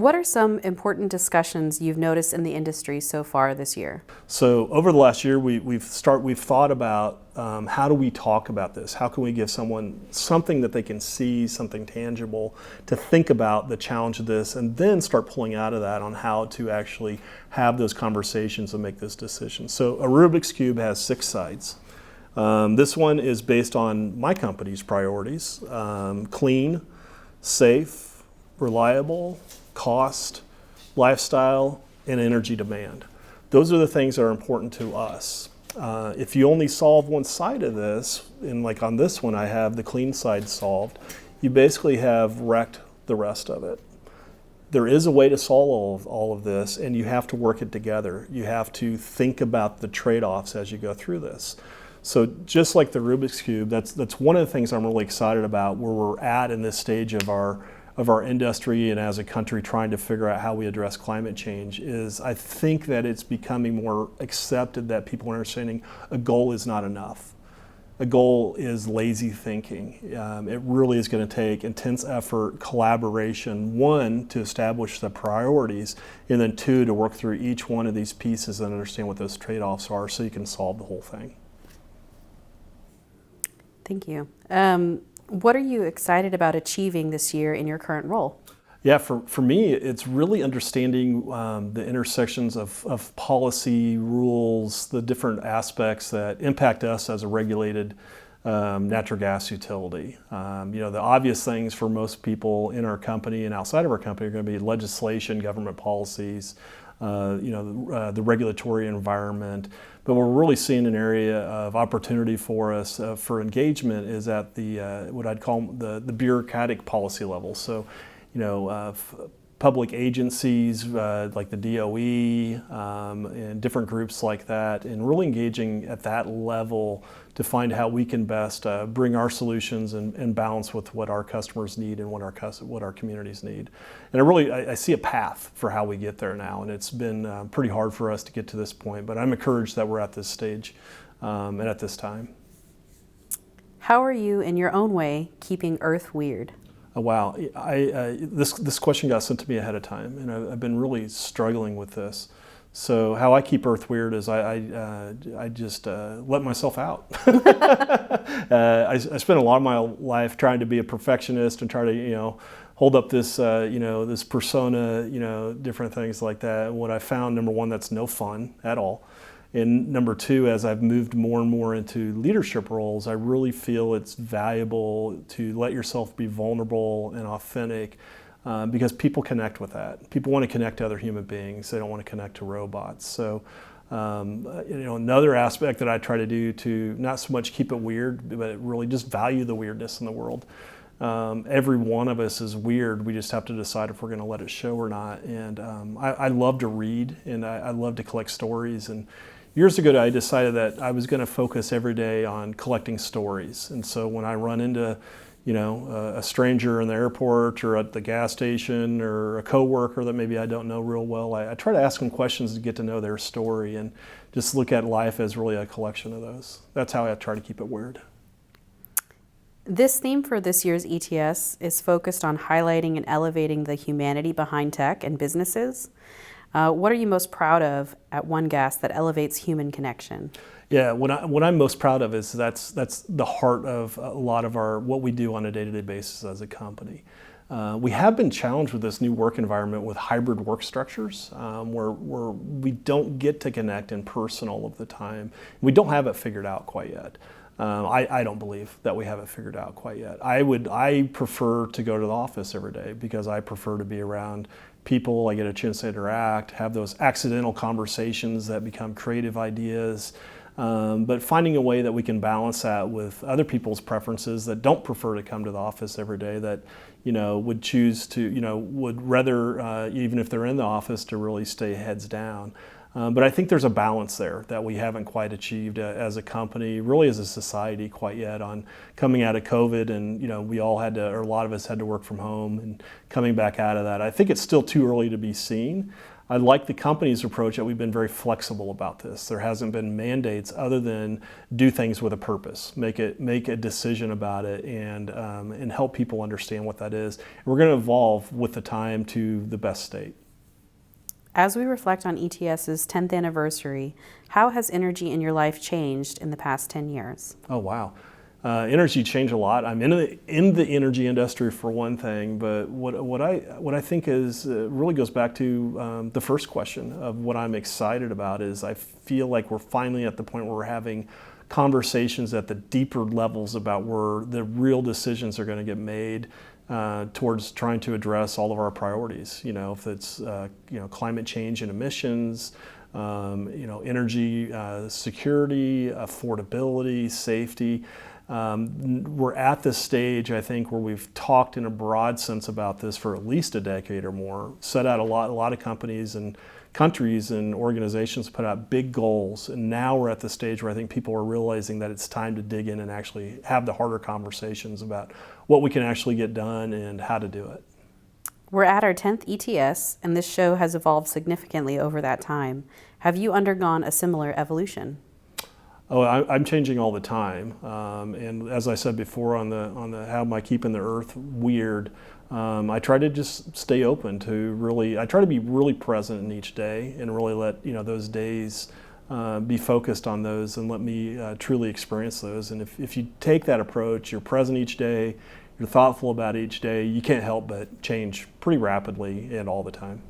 What are some important discussions you've noticed in the industry so far this year? So over the last year, we've thought about how do we talk about this? How can we give someone something that they can see, something tangible, to think about the challenge of this, and then start pulling out of that on how to actually have those conversations and make those decisions. So a Rubik's Cube has 6 sides. This one is based on my company's priorities: clean, safe, reliable, cost, lifestyle, and energy demand. Those are the things that are important to us. If you only solve one side of this, and like on this one I have the clean side solved, you basically have wrecked the rest of it. There is a way to solve all of this, and you have to work it together. You have to think about the trade-offs as you go through this. So just like the Rubik's Cube, that's one of the things I'm really excited about, where we're at in this stage of our industry and as a country trying to figure out how we address climate change. Is I think that it's becoming more accepted that people are understanding a goal is not enough. A goal is lazy thinking. It really is going to take intense effort, collaboration, 1, to establish the priorities, and then 2, to work through each one of these pieces and understand what those trade-offs are so you can solve the whole thing. Thank you. What are you excited about achieving this year in your current role? Yeah, for me, it's really understanding the intersections of policy, rules, the different aspects that impact us as a regulated natural gas utility. The obvious things for most people in our company and outside of our company are going to be legislation, government policies, the regulatory environment. But we're really seeing an area of opportunity for us for engagement is at the what I'd call the bureaucratic policy level. So, public agencies like the DOE and different groups like that, and really engaging at that level to find how we can best bring our solutions and balance with what our customers need and what our communities need. And I see a path for how we get there now, and it's been pretty hard for us to get to this point, but I'm encouraged that we're at this stage and at this time. How are you, in your own way, keeping Earth weird? Oh, wow, this question got sent to me ahead of time, and I've been really struggling with this. So how I keep Earth weird is I just let myself out. I spent a lot of my life trying to be a perfectionist and try to hold up this this persona, different things like that. And what I found, number 1, that's no fun at all. And number 2, as I've moved more and more into leadership roles, I really feel it's valuable to let yourself be vulnerable and authentic because people connect with that. People want to connect to other human beings. They don't want to connect to robots. So, another aspect that I try to do to not so much keep it weird, but really just value the weirdness in the world. Every one of us is weird. We just have to decide if we're going to let it show or not. And I love to read, and I love to collect stories. And years ago, I decided that I was going to focus every day on collecting stories. And so when I run into, a stranger in the airport or at the gas station or a coworker that maybe I don't know real well, I try to ask them questions to get to know their story and just look at life as really a collection of those. That's how I try to keep it weird. This theme for this year's ETS is focused on highlighting and elevating the humanity behind tech and businesses. What are you most proud of at One Gas that elevates human connection? Yeah, what I'm most proud of is that's the heart of a lot of what we do on a day-to-day basis as a company. We have been challenged with this new work environment with hybrid work structures where we don't get to connect in person all of the time. We don't have it figured out quite yet. I don't believe that we have it figured out quite yet. I prefer to go to the office every day because I prefer to be around people. I get a chance to interact, have those accidental conversations that become creative ideas. But finding a way that we can balance that with other people's preferences that don't prefer to come to the office every day, that would choose to, would rather, even if they're in the office, to really stay heads down. But I think there's a balance there that we haven't quite achieved as a company, really as a society quite yet, on coming out of COVID, and we all had to, or a lot of us had to work from home, and coming back out of that. I think it's still too early to be seen. I like the company's approach that we've been very flexible about this. There hasn't been mandates other than do things with a purpose, make a decision about it, and help people understand what that is. And we're going to evolve with the time to the best state. As we reflect on ETS's 10th anniversary, how has energy in your life changed in the past 10 years? Oh, wow. Energy changed a lot. I'm in the energy industry for one thing, but what I think is really goes back to the first question of what I'm excited about is I feel like we're finally at the point where we're having conversations at the deeper levels about where the real decisions are going to get made towards trying to address all of our priorities. If it's climate change and emissions, energy security, affordability, safety. We're at this stage, I think, where we've talked in a broad sense about this for at least a decade or more. Set out a lot of companies and countries and organizations put out big goals, and now we're at the stage where I think people are realizing that it's time to dig in and actually have the harder conversations about what we can actually get done and how to do it. We're at our 10th ETS, and this show has evolved significantly over that time. Have you undergone a similar evolution? Oh, I'm changing all the time, and as I said before on the how am I keeping the earth weird, I try to just stay open to really. I try to be really present in each day and really let those days be focused on those and let me truly experience those. And if you take that approach, you're present each day, you're thoughtful about each day, you can't help but change pretty rapidly and all the time.